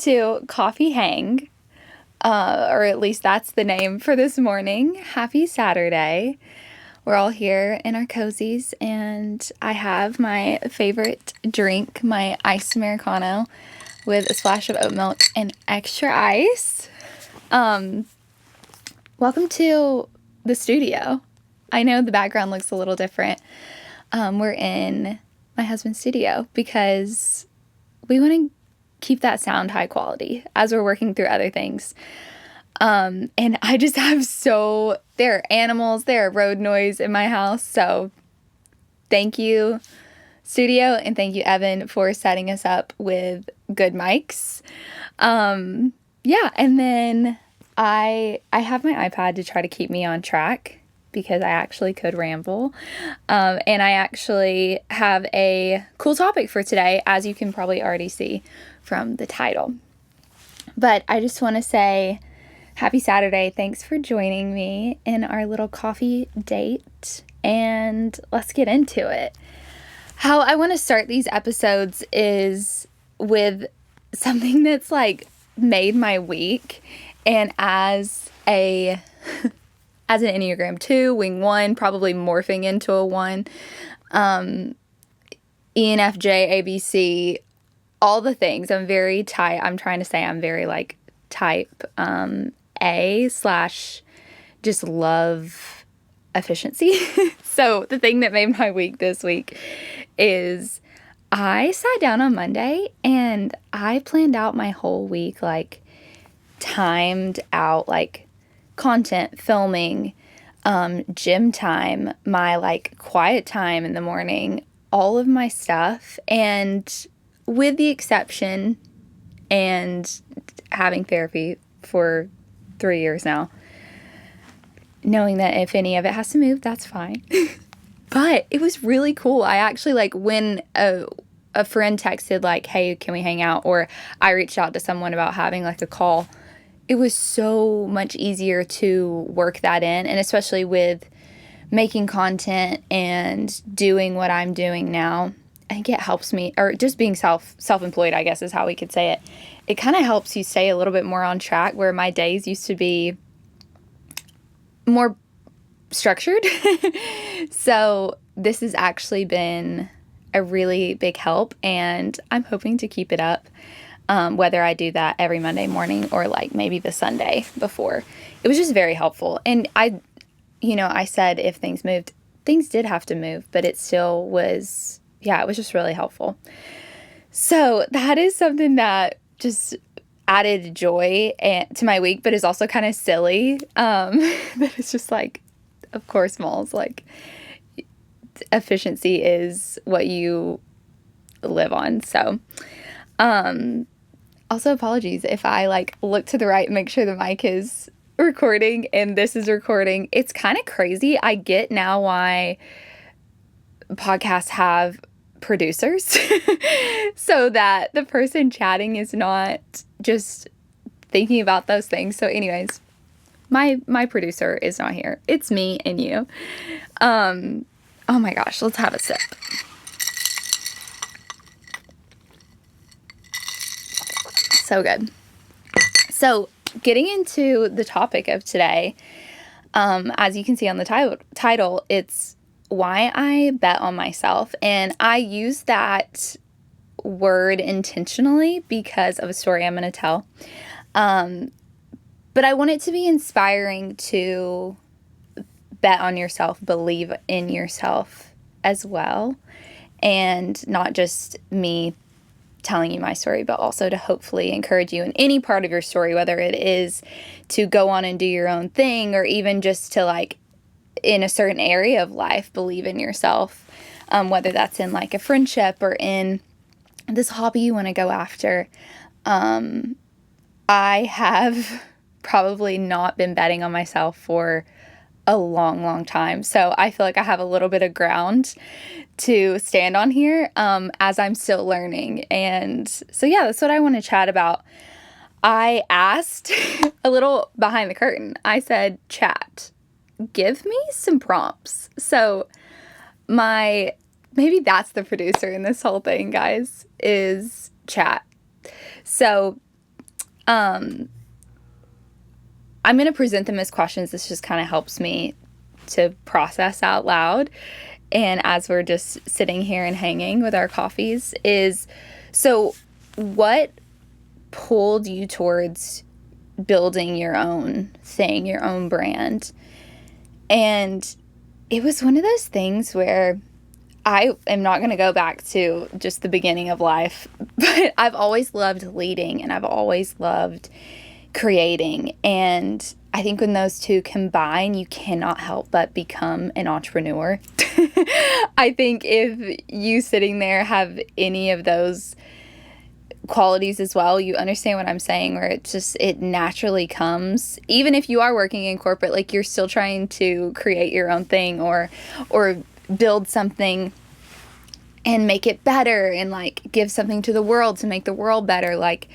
to Coffee Hang, or at least that's the name for this morning. Happy Saturday. We're all here in our cozies, and I have my favorite drink, my iced Americano with a splash of oat milk and extra ice. Welcome to the studio. I know the background looks a little different. We're in my husband's studio because we want to keep that sound high quality as we're working through other things. And I just have there are animals, there are road noise in my house. So thank you, studio, and thank you, Evan, for setting us up with good mics. And then I have my iPad to try to keep me on track because I actually could ramble. And I actually have a cool topic for today, as you can probably already see from the title. But I just want to say happy Saturday. Thanks for joining me in our little coffee date, and let's get into it. How I want to start these episodes is with something that's like made my week, and as an Enneagram 2, wing 1, probably morphing into a 1, ENFJ, ABC, all the things. I'm very type. I'm trying to say I'm very like type A / just love efficiency. So the thing that made my week this week is I sat down on Monday and I planned out my whole week, like timed out like content, filming, gym time, my like quiet time in the morning, all of my stuff. And with the exception and having therapy for 3 years now, knowing that if any of it has to move, that's fine. But it was really cool. I actually, like, when a friend texted, like, hey, can we hang out? Or I reached out to someone about having, like, a call. It was so much easier to work that in. And especially with making content and doing what I'm doing now, I think it helps me, or just being self-employed, I guess is how we could say it. It kind of helps you stay a little bit more on track, where my days used to be more structured. So this has actually been a really big help, and I'm hoping to keep it up, whether I do that every Monday morning or like maybe the Sunday before. It was just very helpful. And I said if things moved, things did have to move, but it still was, it was just really helpful. So that is something that just added joy to my week, but is also kind of silly. That it's just like, of course, malls, like, efficiency is what you live on. So, also apologies if I like look to the right and make sure the mic is recording and this is recording. It's kind of crazy. I get now why podcasts have producers so that the person chatting is not just thinking about those things. So anyways, my producer is not here. It's me and you. Oh my gosh, let's have a sip. So good. So getting into the topic of today, as you can see on the title, it's why I bet on myself. And I use that word intentionally because of a story I'm going to tell. But I want it to be inspiring to bet on yourself, believe in yourself as well. And not just me telling you my story, but also to hopefully encourage you in any part of your story, whether it is to go on and do your own thing, or even just to, like, in a certain area of life, believe in yourself, whether that's in like a friendship or in this hobby you want to go after. I have probably not been betting on myself for a long, long time. So I feel like I have a little bit of ground to stand on here, as I'm still learning. And so, that's what I want to chat about. I asked a little behind the curtain. I said, chat, give me some prompts. So maybe that's the producer in this whole thing, guys, is chat. So I'm going to present them as questions. This just kind of helps me to process out loud. And as we're just sitting here and hanging with our coffees so what pulled you towards building your own thing, your own brand? And it was one of those things where I am not going to go back to just the beginning of life, but I've always loved leading and I've always loved creating. And I think when those two combine, you cannot help but become an entrepreneur. I think if you sitting there have any of those qualities as well, you understand what I'm saying, where it naturally comes. Even if you are working in corporate, like you're still trying to create your own thing or build something and make it better and like give something to the world to make the world better. Like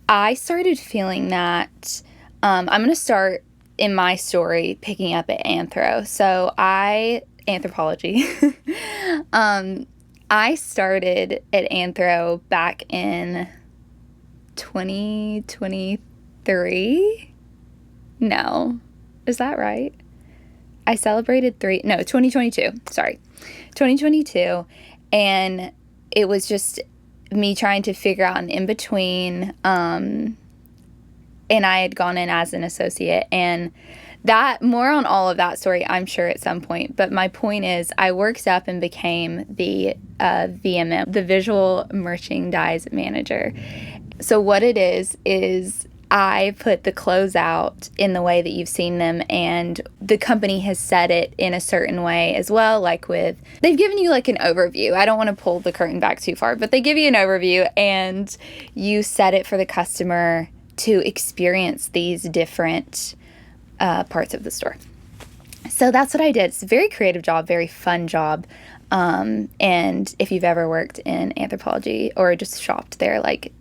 I started feeling that. I'm going to start in my story picking up at Anthropologie. I started at Anthro back in 2023. No, is that right? I celebrated 2022. Sorry, 2022. And it was just me trying to figure out an in-between, and I had gone in as an associate, and that more on all of that story, I'm sure at some point. But my point is I worked up and became the VMM, the visual merchandise manager. So what it is I put the clothes out in the way that you've seen them, and the company has set it in a certain way as well, they've given you like an overview. I don't want to pull the curtain back too far, but they give you an overview and you set it for the customer to experience these different parts of the store. So that's what I did. It's a very creative job, very fun job. And if you've ever worked in Anthropologie or just shopped there, like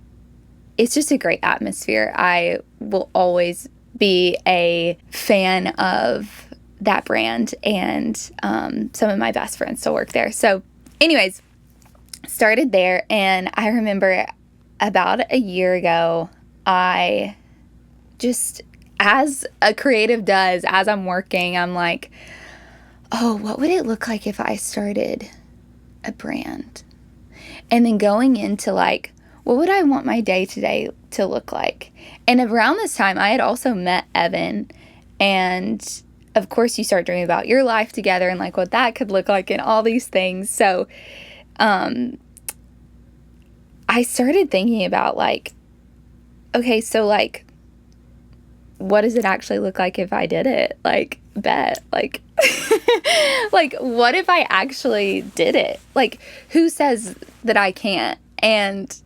it's just a great atmosphere. I will always be a fan of that brand, and some of my best friends still work there. So anyways, started there, and I remember about a year ago, I just, as a creative does, as I'm working, I'm like, oh, what would it look like if I started a brand? And then going into like, what would I want my day-to-day to look like? And around this time, I had also met Evan. And of course, you start dreaming about your life together and like what that could look like and all these things. So I started thinking about like, okay, so like, what does it actually look like if I did it? Like, bet. Like, like, what if I actually did it? Like, who says that I can't? And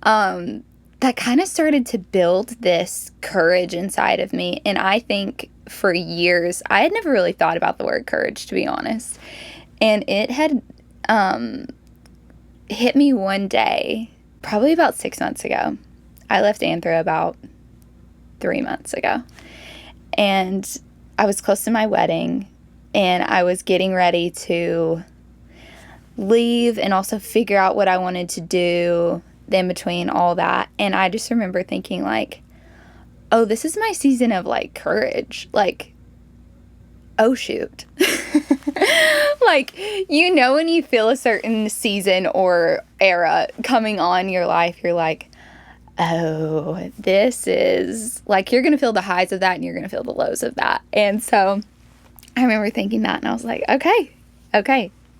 that kind of started to build this courage inside of me. And I think for years, I had never really thought about the word courage, to be honest. And it had hit me one day, probably about 6 months ago. I left Anthro about 3 months ago. And I was close to my wedding, and I was getting ready to leave and also figure out what I wanted to do in between all that. And I just remember thinking like, oh, this is my season of like courage. Like, oh shoot. Like, you know, when you feel a certain season or era coming on your life, you're like, oh, this is like, you're going to feel the highs of that and you're going to feel the lows of that. And so I remember thinking that, and I was like, okay,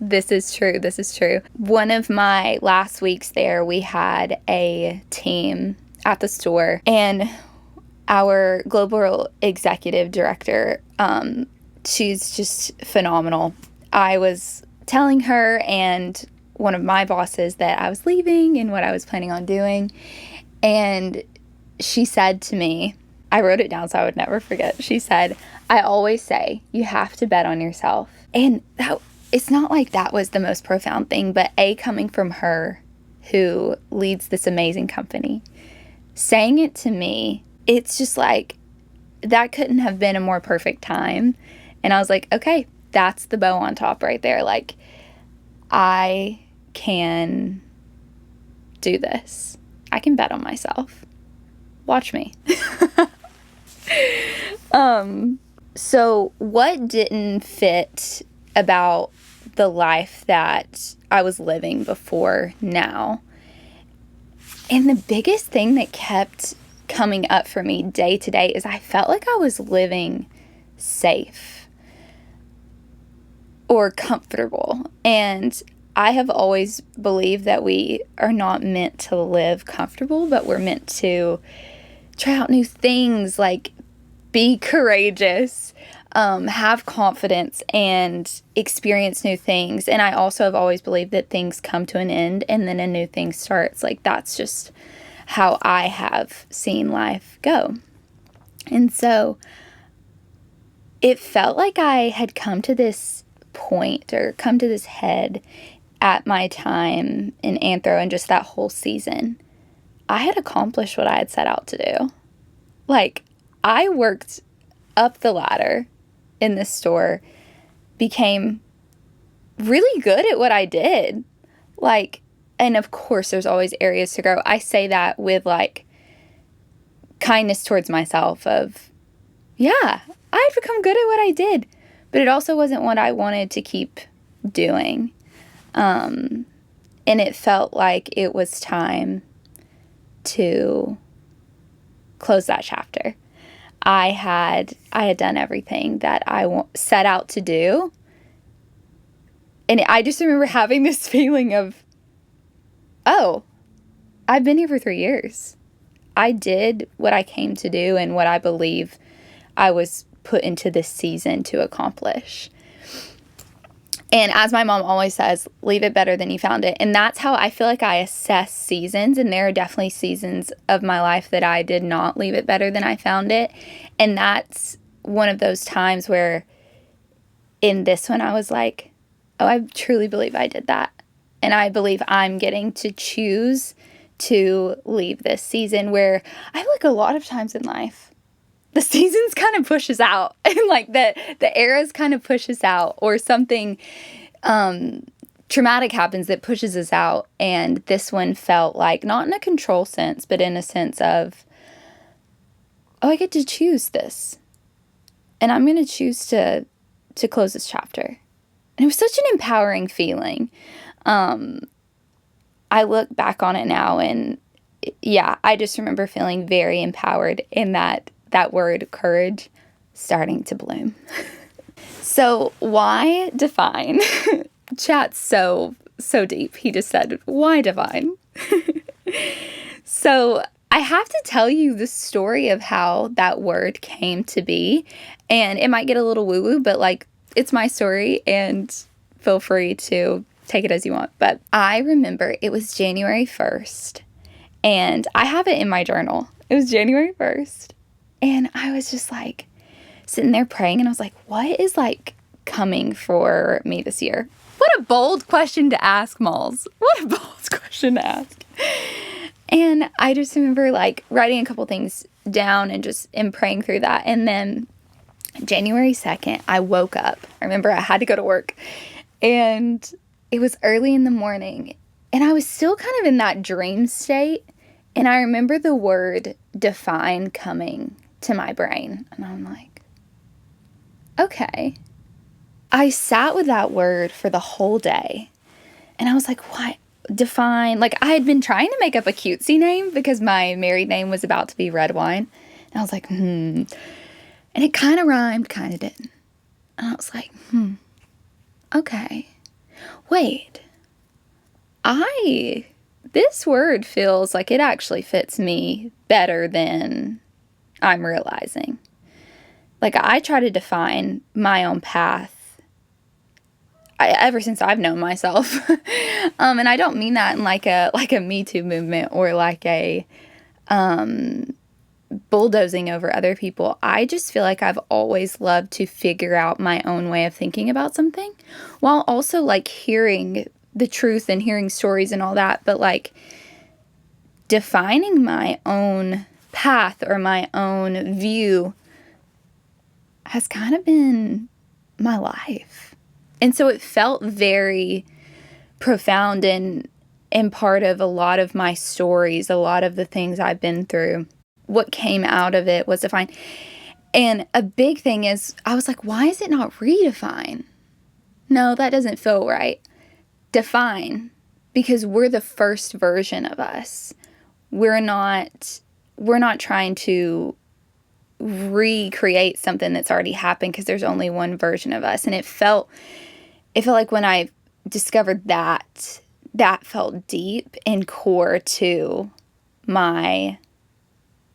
this is true. This is true. One of my last weeks there, we had a team at the store, and our global executive director, she's just phenomenal. I was telling her and one of my bosses that I was leaving and what I was planning on doing. And she said to me, I wrote it down so I would never forget. She said, I always say you have to bet on yourself. And that, it's not like that was the most profound thing, but coming from her who leads this amazing company, saying it to me, it's just like, that couldn't have been a more perfect time. And I was like, okay, that's the bow on top right there. Like, I can do this. I can bet on myself. Watch me. So what didn't fit about the life that I was living before now? And the biggest thing that kept coming up for me day to day is I felt like I was living safe or comfortable. And I have always believed that we are not meant to live comfortable, but we're meant to try out new things, like be courageous, have confidence, and experience new things. And I also have always believed that things come to an end and then a new thing starts. Like, that's just how I have seen life go. And so it felt like I had come to this point, or come to this head at my time in Anthro, and just that whole season. I had accomplished what I had set out to do. Like, I worked up the ladder in this store, became really good at what I did. Like, and of course, there's always areas to grow. I say that with, like, kindness towards myself of, yeah, I had become good at what I did, but it also wasn't what I wanted to keep doing. And it felt like it was time to close that chapter. I had done everything that I set out to do. And I just remember having this feeling of, oh, I've been here for 3 years. I did what I came to do and what I believe I was put into this season to accomplish. And as my mom always says, leave it better than you found it. And that's how I feel like I assess seasons. And there are definitely seasons of my life that I did not leave it better than I found it. And that's one of those times where in this one I was like, oh, I truly believe I did that. And I believe I'm getting to choose to leave this season, where I feel like a lot of times in life, the seasons kind of pushes out, and like the eras kind of pushes out, or something traumatic happens that pushes us out. And this one felt like, not in a control sense, but in a sense of, oh, I get to choose this, and I'm going to choose to close this chapter. And it was such an empowering feeling. I look back on it now, and yeah, I just remember feeling very empowered in that word courage starting to bloom. So why define? Chat's so deep. He just said, why define? So I have to tell you the story of how that word came to be. And it might get a little woo-woo, but like, it's my story, and feel free to take it as you want. But I remember it was January 1st, and I have it in my journal. It was January 1st. And I was just like sitting there praying, and I was like, what is like coming for me this year? What a bold question to ask, Malls. What a bold question to ask. And I just remember like writing a couple things down and praying through that. And then January 2nd, I woke up. I remember I had to go to work, and it was early in the morning, and I was still kind of in that dream state. And I remember the word define coming to my brain. And I'm like, okay. I sat with that word for the whole day. And I was like, what? Define. Like, I had been trying to make up a cutesy name because my married name was about to be Red Wine. And I was like, And it kind of rhymed, kind of didn't. And I was like, okay. Wait. This word feels like it actually fits me better than I'm realizing. Like, I try to define my own path ever since I've known myself. And I don't mean that in like a Me Too movement or like a bulldozing over other people. I just feel like I've always loved to figure out my own way of thinking about something, while also like hearing the truth and hearing stories and all that, but like defining my own path or my own view has kind of been my life. And so it felt very profound and part of a lot of my stories, a lot of the things I've been through. what came out of it was define. And a big thing is, I was like, why is it not redefine? No, that doesn't feel right. Define, because we're the first version of us. We're not trying to recreate something that's already happened, because there's only one version of us. And it felt like when I discovered that felt deep and core to my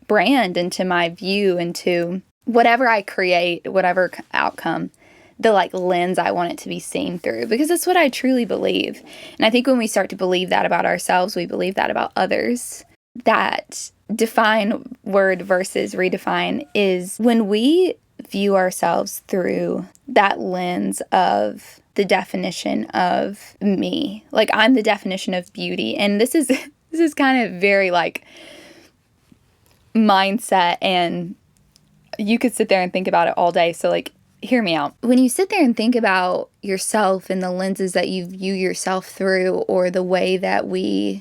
brand and to my view and to whatever I create, whatever outcome, the lens I want it to be seen through, because that's what I truly believe. And I think when we start to believe that about ourselves, we believe that about others. That define word versus redefine is when we view ourselves through that lens of the definition of me. I'm the definition of beauty. And this is kind of very mindset, and you could sit there and think about it all day. So hear me out. When you sit there and think about yourself and the lenses that you view yourself through, or the way that when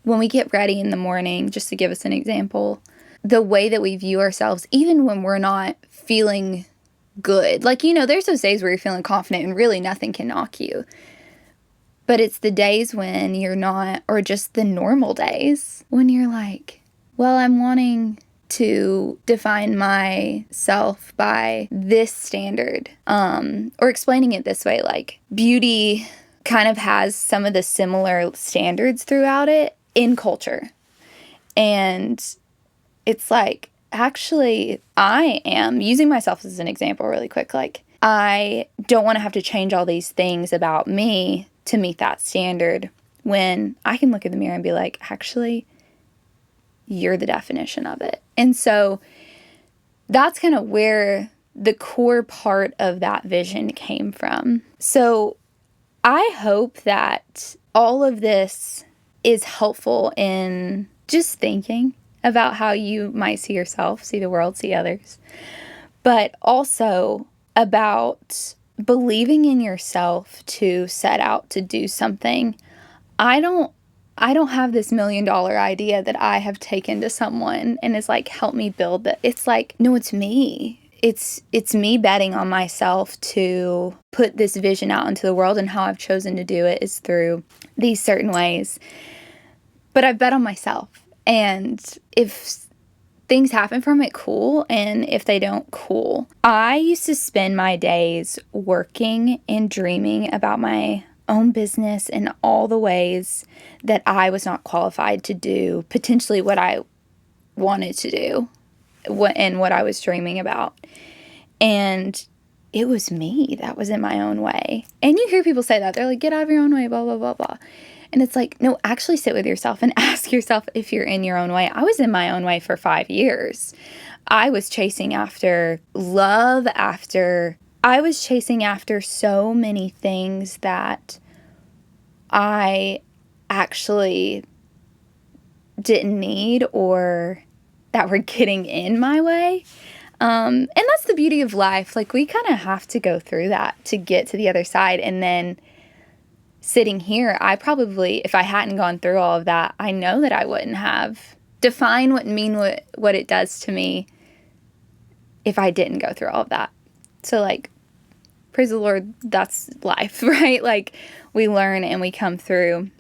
we get ready in the morning, just to give us an example, the way that we view ourselves, even when we're not feeling good. There's those days where you're feeling confident and really nothing can knock you. But it's the days when you're not, or just the normal days when you're like, well, I'm wanting to define myself by this standard. Or explaining it this way, beauty kind of has some of the similar standards throughout it in culture. And it's actually, I am using myself as an example really quick. I don't want to have to change all these things about me to meet that standard, when I can look in the mirror and be like, actually, you're the definition of it. And so that's kind of where the core part of that vision came from. So I hope that all of this is helpful in just thinking about how you might see yourself, see the world, see others, but also about believing in yourself to set out to do something. I don't have this $1 million idea that I have taken to someone and is help me build that. It's no, it's me. It's me betting on myself to put this vision out into the world, and how I've chosen to do it is through these certain ways. But I've bet on myself. And if things happen from it, cool. And if they don't, cool. I used to spend my days working and dreaming about my own business in all the ways that I was not qualified to do potentially what I wanted to do, what I was dreaming about. And it was me that was in my own way. And you hear people say that. They're like, get out of your own way, blah, blah, blah, blah. And it's no, actually sit with yourself and ask yourself if you're in your own way. I was in my own way for 5 years. I was chasing after love, I was chasing after so many things that I actually didn't need, or that were getting in my way. And that's the beauty of life. We kind of have to go through that to get to the other side. And then sitting here, I probably, if I hadn't gone through all of that, I know that I wouldn't have defined what it does to me if I didn't go through all of that. So praise the Lord, that's life, right? We learn and we come through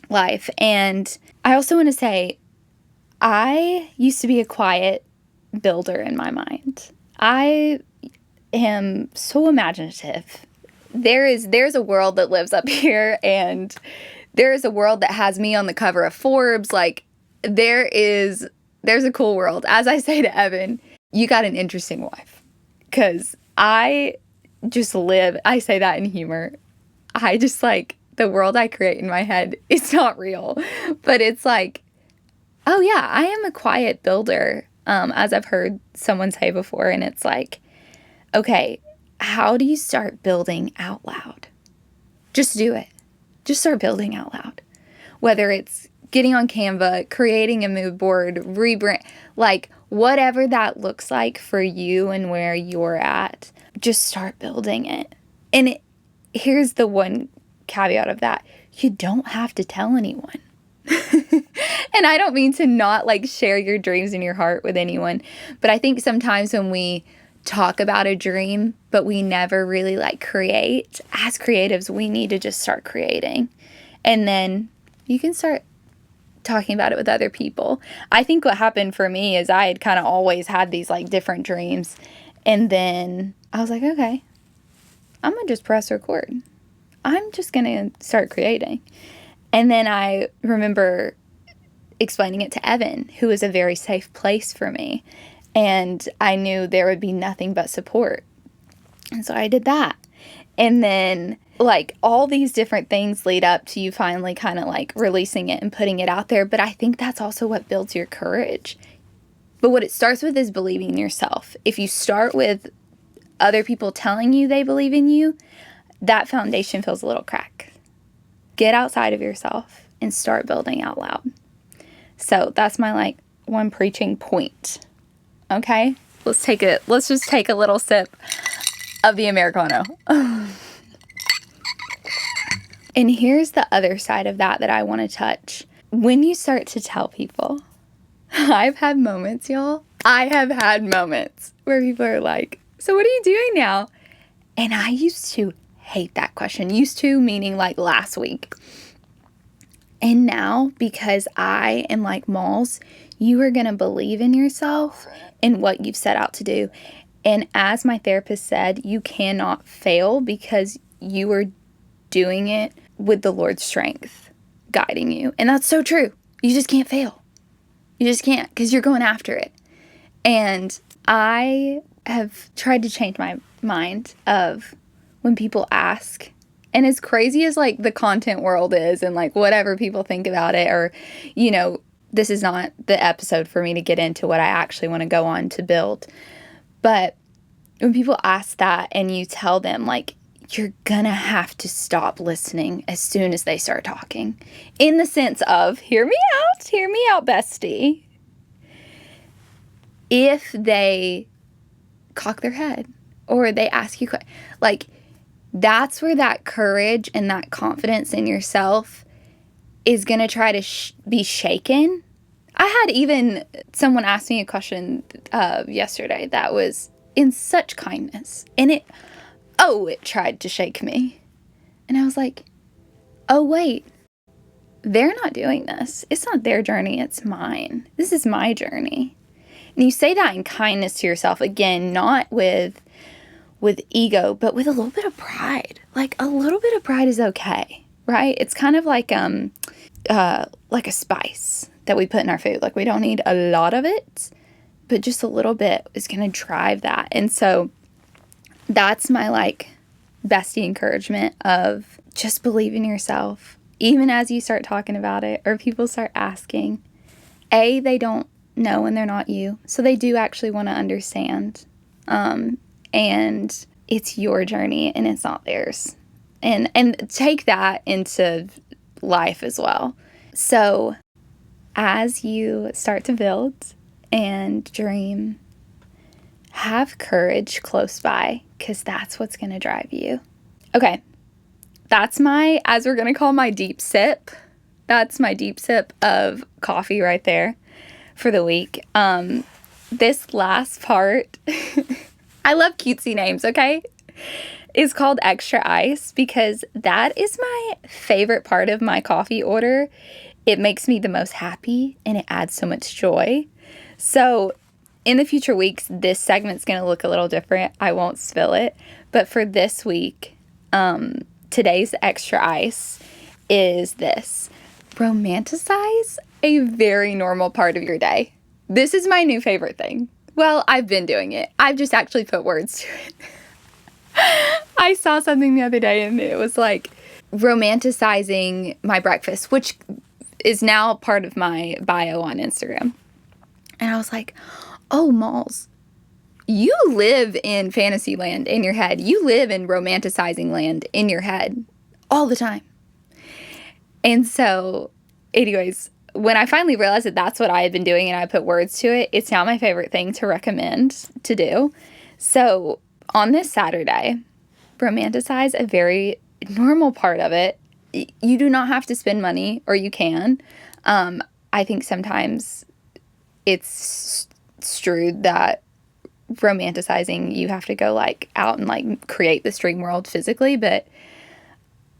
life. And I also want to say, I used to be a quiet builder in my mind. I am so imaginative. There's a world that lives up here, and there is a world that has me on the cover of Forbes. There's a cool world. As I say to Evan, you got an interesting wife, because I just live, I say that in humor. I just the world I create in my head, it's not real, but it's oh yeah, I am a quiet builder, as I've heard someone say before. And it's okay, how do you start building out loud? Just do it. Just start building out loud. Whether it's getting on Canva, creating a mood board, rebrand, whatever that looks like for you and where you're at, just start building it. And here's the one caveat of that. You don't have to tell anyone. And I don't mean to not like share your dreams in your heart with anyone, but I think sometimes when we talk about a dream, but we never really like create, as creatives, we need to just start creating. And then you can start talking about it with other people. I think what happened for me is I had kind of always had these like different dreams. And then I was like, okay, I'm going to just press record. I'm just going to start creating. And then I remember explaining it to Evan, who was a very safe place for me. And I knew there would be nothing but support. And so I did that. And then, like, all these different things lead up to you finally kind of, like, releasing it and putting it out there. But I think that's also what builds your courage. But what it starts with is believing in yourself. If you start with other people telling you they believe in you, that foundation feels a little cracked. Get outside of yourself and start building out loud. So that's my, like, one preaching point. Okay? Let's just take a little sip of the Americano. And here's the other side of that I want to touch. When you start to tell people, I've had moments, y'all. I have had moments where people are like, so what are you doing now? And I used to hate that question. Used to meaning like last week. And now, because I am like Malls, you are going to believe in yourself and what you've set out to do. And as my therapist said, you cannot fail because you are doing it with the Lord's strength guiding you. And that's so true. You just can't fail. You just can't, because you're going after it. And I have tried to change my mind of when people ask, and as crazy as like the content world is and like whatever people think about it, or, you know, this is not the episode for me to get into what I actually want to go on to build. But when people ask that and you tell them like, you're gonna have to stop listening as soon as they start talking. In the sense of, hear me out, bestie. If they cock their head or they ask you, like, that's where that courage and that confidence in yourself is going to try to be shaken. I had even someone ask me a question yesterday that was in such kindness. And it tried to shake me. And I was like, oh, wait, they're not doing this. It's not their journey. It's mine. This is my journey. And you say that in kindness to yourself. Again, not with ego, but with a little bit of pride. Like a little bit of pride is okay, right? It's kind of like a spice that we put in our food. Like we don't need a lot of it, but just a little bit is going to drive that. And so that's my like bestie encouragement of just believe in yourself, even as you start talking about it or people start asking. They don't know and they're not you, so they do actually want to understand. And it's your journey and it's not theirs. And take that into life as well. So as you start to build and dream, have courage close by, because that's what's going to drive you. Okay, that's as we're going to call my deep sip. That's my deep sip of coffee right there for the week. This last part, I love cutesy names, okay? It's called extra ice because that is my favorite part of my coffee order. It makes me the most happy and it adds so much joy. So in the future weeks, this segment's going to look a little different. I won't spill it. But for this week, today's extra ice is this. Romanticize a very normal part of your day. This is my new favorite thing. Well, I've been doing it. I've just actually put words to it. I saw something the other day and it was like romanticizing my breakfast, which is now part of my bio on Instagram. And I was like, oh, Malls, you live in fantasy land in your head. You live in romanticizing land in your head all the time. And so, anyways, when I finally realized that that's what I had been doing and I put words to it, it's now my favorite thing to recommend to do. So on this Saturday, romanticize a very normal part of it. You do not have to spend money, or you can. I think sometimes it's strewed that romanticizing, you have to go like out and like create this dream world physically, but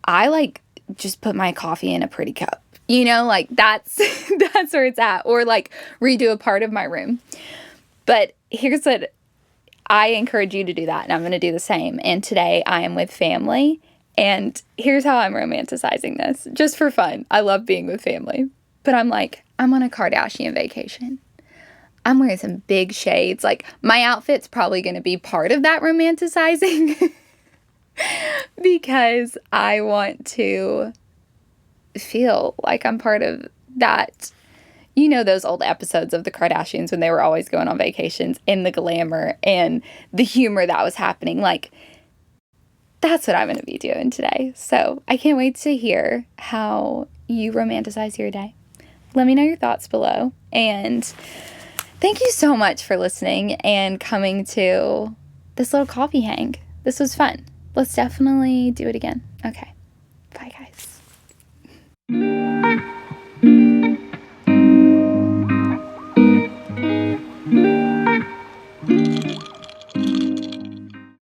I like just put my coffee in a pretty cup, you know, like that's that's where it's at, or like redo a part of my room. But here's what I encourage you to do, that, and I'm going to do the same. And today I am with family, and here's how I'm romanticizing this, just for fun. I love being with family, but I'm like, I'm on a Kardashian vacation. I'm wearing some big shades. Like, my outfit's probably going to be part of that romanticizing because I want to feel like I'm part of that. You know, those old episodes of the Kardashians when they were always going on vacations, and the glamour and the humor that was happening. Like, that's what I'm going to be doing today. So I can't wait to hear how you romanticize your day. Let me know your thoughts below. And thank you so much for listening and coming to this little coffee hang. This was fun. Let's definitely do it again. Okay. Bye, guys.